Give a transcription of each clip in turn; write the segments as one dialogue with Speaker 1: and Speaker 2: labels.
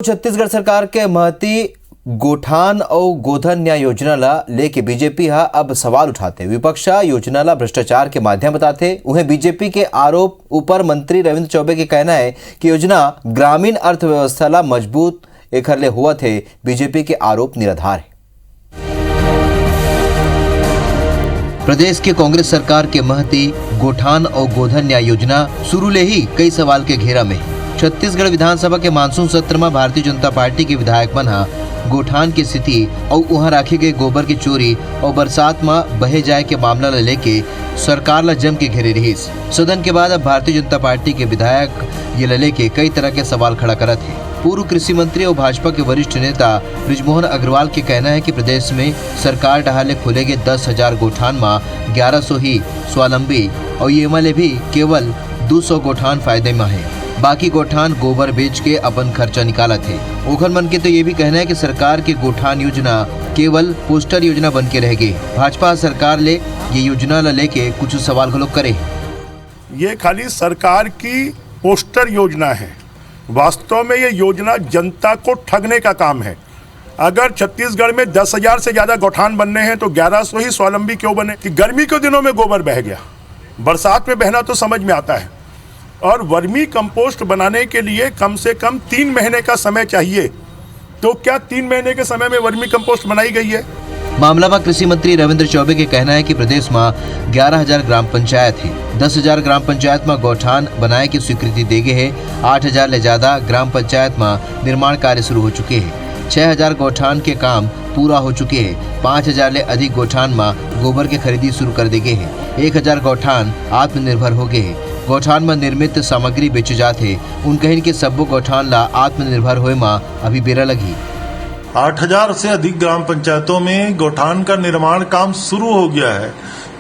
Speaker 1: छत्तीसगढ़ सरकार के महती गोठान और गोधन न्याय योजना ला लेके बीजेपी हा अब सवाल उठाते। विपक्ष योजना ला भ्रष्टाचार के माध्यम बताते। उन्हें बीजेपी के आरोप ऊपर मंत्री रविंद्र चौबे के कहना है कि योजना ग्रामीण अर्थव्यवस्था ला मजबूत एखर ले हुआ थे। बीजेपी के आरोप निराधार है। प्रदेश के कांग्रेस सरकार के महती गोठान और गोधन न्याय योजना शुरू ले ही कई सवाल के घेरा में। छत्तीसगढ़ विधानसभा के मानसून सत्र में भारतीय जनता पार्टी के विधायक मन गोठान की स्थिति और वहां रखे गए गोबर की चोरी और बरसात में बहे जाए के मामला ले लेके सरकार ला जम के घेरे रही। सदन के बाद अब भारतीय जनता पार्टी के विधायक ये लेके कई तरह के सवाल खड़ा करत है। पूर्व कृषि मंत्री और भाजपा के वरिष्ठ नेता बृजमोहन अग्रवाल के कहना है कि प्रदेश में सरकार डहाले खुले गए 10,000 गोठान में 1100 ही स्वावलंबी और ये मले भी केवल 200 गोठान फायदे में है। बाकी गोठान गोबर बेच के अपन खर्चा निकाला थे। ओखर मन के तो ये भी कहना है कि सरकार की गोठान योजना केवल पोस्टर योजना बन के रह गई। भाजपा सरकार ले ये योजना ला लेके कुछ सवाल लोग करे।
Speaker 2: ये खाली सरकार की पोस्टर योजना है। वास्तव में ये योजना जनता को ठगने का काम है। अगर छत्तीसगढ़ में 10,000 से ज्यादा गोठान बनने हैं तो 1100 ही स्वावलंबी क्यों बने? कि गर्मी के दिनों में गोबर बह गया, बरसात में बहना तो समझ में आता है। और वर्मी कंपोस्ट बनाने के लिए कम से कम 3 महीने का समय चाहिए। तो क्या 3 महीने के समय में वर्मी कंपोस्ट बनाई गई है?
Speaker 1: मामला में कृषि मंत्री रविंद्र चौबे के कहना है कि प्रदेश में 11,000 ग्राम पंचायत है। 10,000 ग्राम पंचायत में गौठान बनाए की स्वीकृति दे गए है। 8,000 ले ज्यादा ग्राम पंचायत में निर्माण कार्य शुरू हो चुके हैं। 6,000 गौठान के काम पूरा हो चुके हैं। 5,000 ले अधिक गौठान में गोबर के खरीदी शुरू कर दी गए है। 1,000 गौठान आत्मनिर्भर हो गए है। गौठान में निर्मित सामग्री बेचे जाते। उनके इनके सब्बो गौठान ला आत्मनिर्भर होए में अभी बेरा लगी।
Speaker 3: 8,000 से अधिक ग्राम पंचायतों में गौठान का निर्माण काम शुरू हो गया है।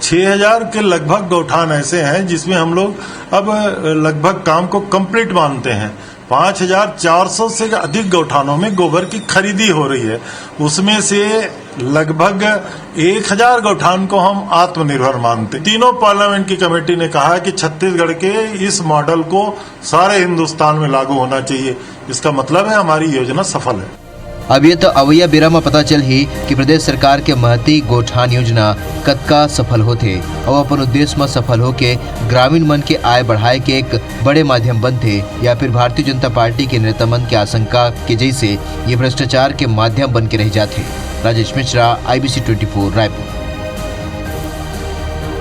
Speaker 3: 6,000 के लगभग गौठान ऐसे हैं जिसमें हम लोग अब लगभग काम को कंप्लीट मानते हैं। 5,400 से अधिक गौठानों में गोबर की खरीदी हो रही है। उसमें से लगभग 1,000 गौठान को हम आत्मनिर्भर मानते। तीनों पार्लियामेंट की कमेटी ने कहा कि छत्तीसगढ़ के इस मॉडल को सारे हिंदुस्तान में लागू होना चाहिए। इसका मतलब है हमारी योजना सफल है।
Speaker 1: अब ये तो अवैया बेरा में पता चल ही कि प्रदेश सरकार के महती गोठान योजना कतका सफल होते और अपन उद्देश्य में सफल होके ग्रामीण मन के आय बढ़ाए के एक बड़े माध्यम बनते, या फिर भारतीय जनता पार्टी के नेता मन के आशंका के जैसे ये भ्रष्टाचार के माध्यम बन के रह जाते। राजेश मिश्रा, IBC 24 रायपुर।